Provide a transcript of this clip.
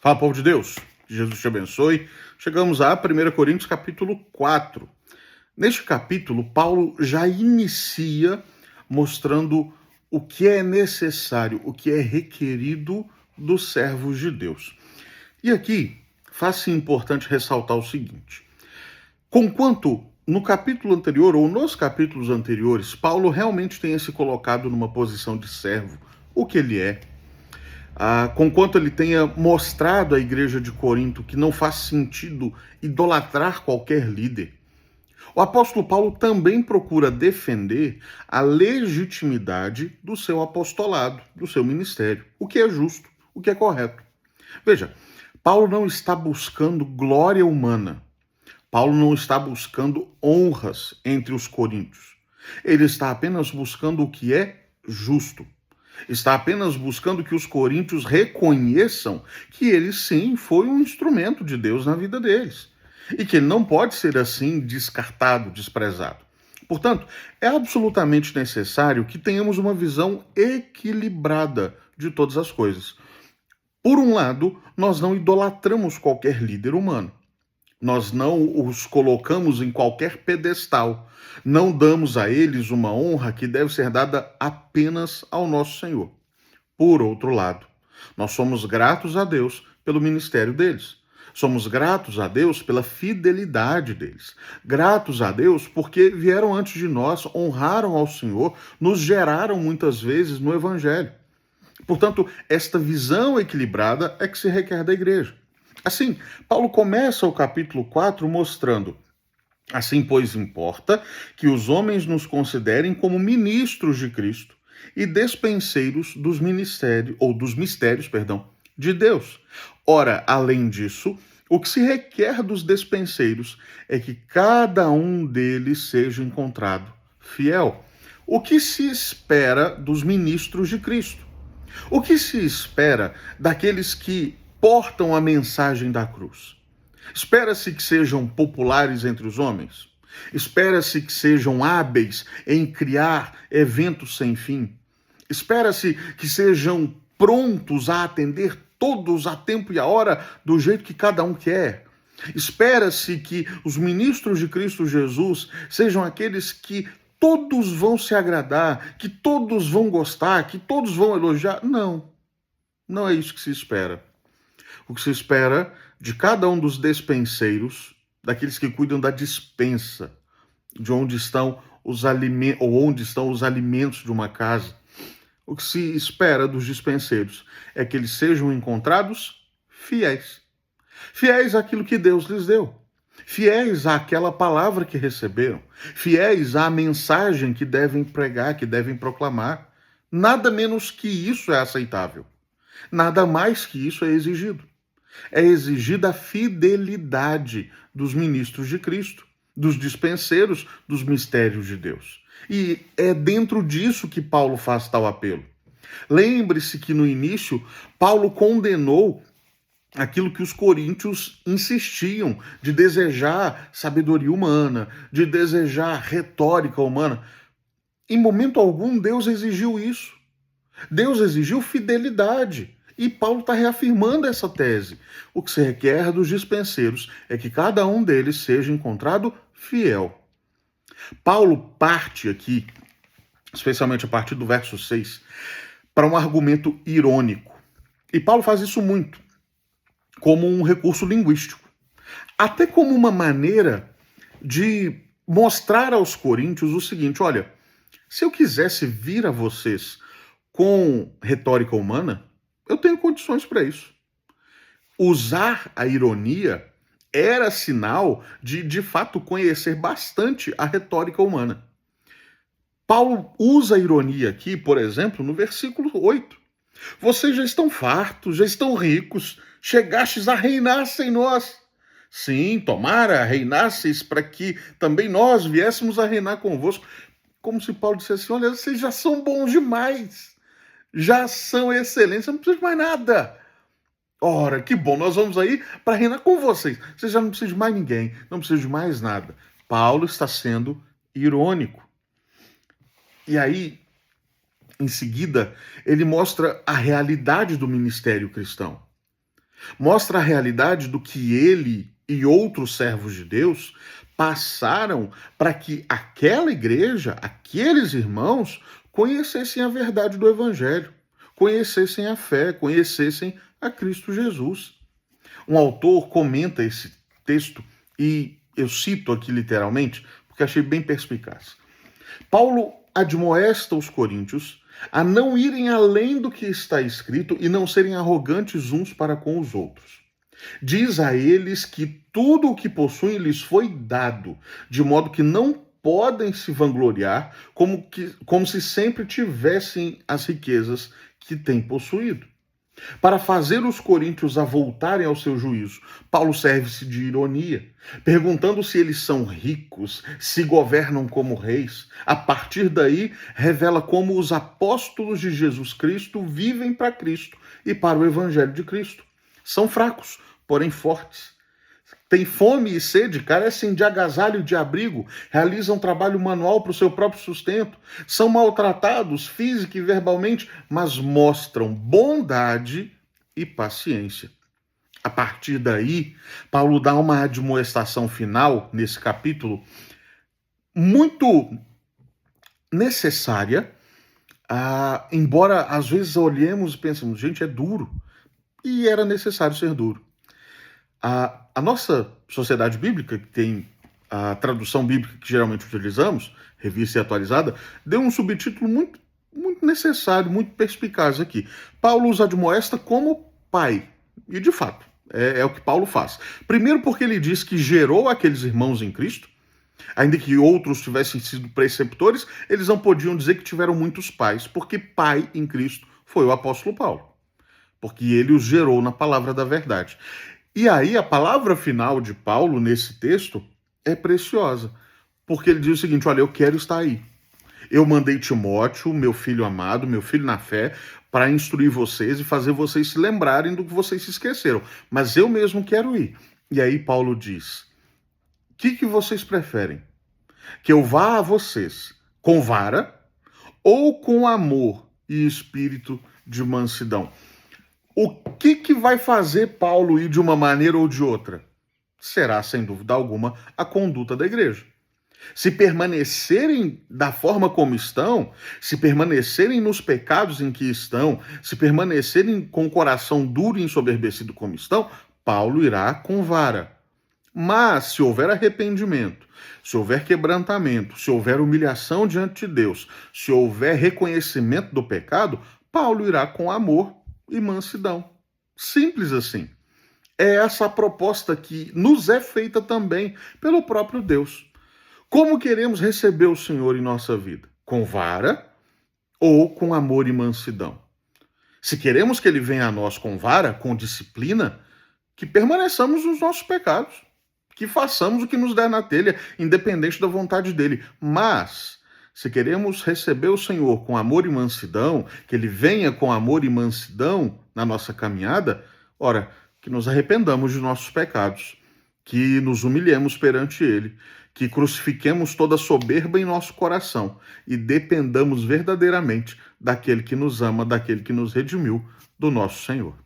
Fala, povo de Deus, que Jesus te abençoe. Chegamos a 1 Coríntios capítulo 4. Neste capítulo, Paulo já inicia mostrando o que é necessário, o que é requerido dos servos de Deus. E aqui, faz-se importante ressaltar o seguinte: conquanto no capítulo anterior, ou nos capítulos anteriores, Paulo realmente tenha se colocado numa posição de servo, o que ele é, conquanto ele tenha mostrado à igreja de Corinto que não faz sentido idolatrar qualquer líder, o apóstolo Paulo também procura defender a legitimidade do seu apostolado, do seu ministério, o que é justo, o que é correto. Veja, Paulo não está buscando glória humana. Paulo não está buscando honras entre os coríntios. Ele está apenas buscando o que é justo. Está apenas buscando que os coríntios reconheçam que ele sim foi um instrumento de Deus na vida deles. E que ele não pode ser assim descartado, desprezado. Portanto, é absolutamente necessário que tenhamos uma visão equilibrada de todas as coisas. Por um lado, nós não idolatramos qualquer líder humano. Nós não os colocamos em qualquer pedestal. Não damos a eles uma honra que deve ser dada apenas ao nosso Senhor. Por outro lado, nós somos gratos a Deus pelo ministério deles. Somos gratos a Deus pela fidelidade deles. Gratos a Deus porque vieram antes de nós, honraram ao Senhor, nos geraram muitas vezes no Evangelho. Portanto, esta visão equilibrada é que se requer da igreja. Assim, Paulo começa o capítulo 4 mostrando: assim, pois, importa que os homens nos considerem como ministros de Cristo e despenseiros dos ministérios, ou dos mistérios, de Deus. Ora, além disso, o que se requer dos despenseiros é que cada um deles seja encontrado fiel. O que se espera dos ministros de Cristo? O que se espera daqueles que portam a mensagem da cruz? Espera-se que sejam populares entre os homens? Espera-se que sejam hábeis em criar eventos sem fim? Espera-se que sejam prontos a atender todos a tempo e a hora do jeito que cada um quer? Espera-se que os ministros de Cristo Jesus sejam aqueles que todos vão se agradar, que todos vão gostar, que todos vão elogiar? Não, não é isso que se espera. O que se espera de cada um dos despenseiros, daqueles que cuidam da dispensa, de onde estão os alimentos, ou onde estão os alimentos de uma casa, o que se espera dos dispenseiros é que eles sejam encontrados fiéis. Fiéis àquilo que Deus lhes deu. Fiéis àquela palavra que receberam. Fiéis à mensagem que devem pregar, que devem proclamar. Nada menos que isso é aceitável. Nada mais que isso é exigido. É exigida a fidelidade dos ministros de Cristo, dos dispenseiros dos mistérios de Deus. E é dentro disso que Paulo faz tal apelo. Lembre-se que no início, Paulo condenou aquilo que os coríntios insistiam, de desejar sabedoria humana, de desejar retórica humana. Em momento algum, Deus exigiu isso. Deus exigiu fidelidade. E Paulo está reafirmando essa tese. O que se requer dos dispenseiros é que cada um deles seja encontrado fiel. Paulo parte aqui, especialmente a partir do verso 6, para um argumento irônico. E Paulo faz isso muito, como um recurso linguístico. Até como uma maneira de mostrar aos coríntios o seguinte: olha, se eu quisesse vir a vocês com retórica humana, eu tenho condições para isso. Usar a ironia era sinal de fato, conhecer bastante a retórica humana. Paulo usa a ironia aqui, por exemplo, no versículo 8. Vocês já estão fartos, já estão ricos, chegastes a reinar sem nós. Sim, tomara reinasseis para que também nós viéssemos a reinar convosco. Como se Paulo dissesse: olha, vocês já são bons demais, já são excelentes, não precisa de mais nada. Ora, que bom, nós vamos aí para reinar com vocês. Vocês já não precisam de mais ninguém, não precisam de mais nada. Paulo está sendo irônico. E aí, em seguida, ele mostra a realidade do ministério cristão. Mostra a realidade do que ele e outros servos de Deus passaram para que aquela igreja, aqueles irmãos, conhecessem a verdade do Evangelho, conhecessem a fé, conhecessem a Cristo Jesus. Um autor comenta esse texto e eu cito aqui literalmente, porque achei bem perspicaz. Paulo admoesta os coríntios a não irem além do que está escrito e não serem arrogantes uns para com os outros. Diz a eles que tudo o que possuem lhes foi dado, de modo que não podem se vangloriar como se sempre tivessem as riquezas que têm possuído. Para fazer os coríntios a voltarem ao seu juízo, Paulo serve-se de ironia, perguntando se eles são ricos, se governam como reis. A partir daí, revela como os apóstolos de Jesus Cristo vivem para Cristo e para o evangelho de Cristo. São fracos, porém fortes. Têm fome e sede, carecem de agasalho e de abrigo, realizam trabalho manual para o seu próprio sustento, são maltratados física e verbalmente, mas mostram bondade e paciência. A partir daí, Paulo dá uma admoestação final nesse capítulo muito necessária, embora às vezes olhemos e pensemos, gente, é duro. E era necessário ser duro. A nossa sociedade bíblica, que tem a tradução bíblica que geralmente utilizamos, revista e atualizada, deu um subtítulo muito, muito necessário, muito perspicaz aqui. Paulo os admoesta como pai. E, de fato, é o que Paulo faz. Primeiro porque ele diz que gerou aqueles irmãos em Cristo, ainda que outros tivessem sido preceptores, eles não podiam dizer que tiveram muitos pais, porque pai em Cristo foi o apóstolo Paulo. Porque ele os gerou na palavra da verdade. E aí a palavra final de Paulo nesse texto é preciosa, porque ele diz o seguinte, olha, eu quero estar aí. Eu mandei Timóteo, meu filho amado, meu filho na fé, para instruir vocês e fazer vocês se lembrarem do que vocês se esqueceram. Mas eu mesmo quero ir. E aí Paulo diz, o que vocês preferem? Que eu vá a vocês com vara ou com amor e espírito de mansidão? O que vai fazer Paulo ir de uma maneira ou de outra? Será, sem dúvida alguma, a conduta da igreja. Se permanecerem da forma como estão, se permanecerem nos pecados em que estão, se permanecerem com o coração duro e ensoberbecido como estão, Paulo irá com vara. Mas, se houver arrependimento, se houver quebrantamento, se houver humilhação diante de Deus, se houver reconhecimento do pecado, Paulo irá com amor e mansidão. Simples assim. É essa a proposta que nos é feita também pelo próprio Deus. Como queremos receber o Senhor em nossa vida? Com vara ou com amor e mansidão? Se queremos que ele venha a nós com vara, com disciplina, que permaneçamos nos nossos pecados, que façamos o que nos der na telha, independente da vontade dele. Mas se queremos receber o Senhor com amor e mansidão, que ele venha com amor e mansidão na nossa caminhada, ora, que nos arrependamos de nossos pecados, que nos humilhemos perante ele, que crucifiquemos toda soberba em nosso coração e dependamos verdadeiramente daquele que nos ama, daquele que nos redimiu, do nosso Senhor.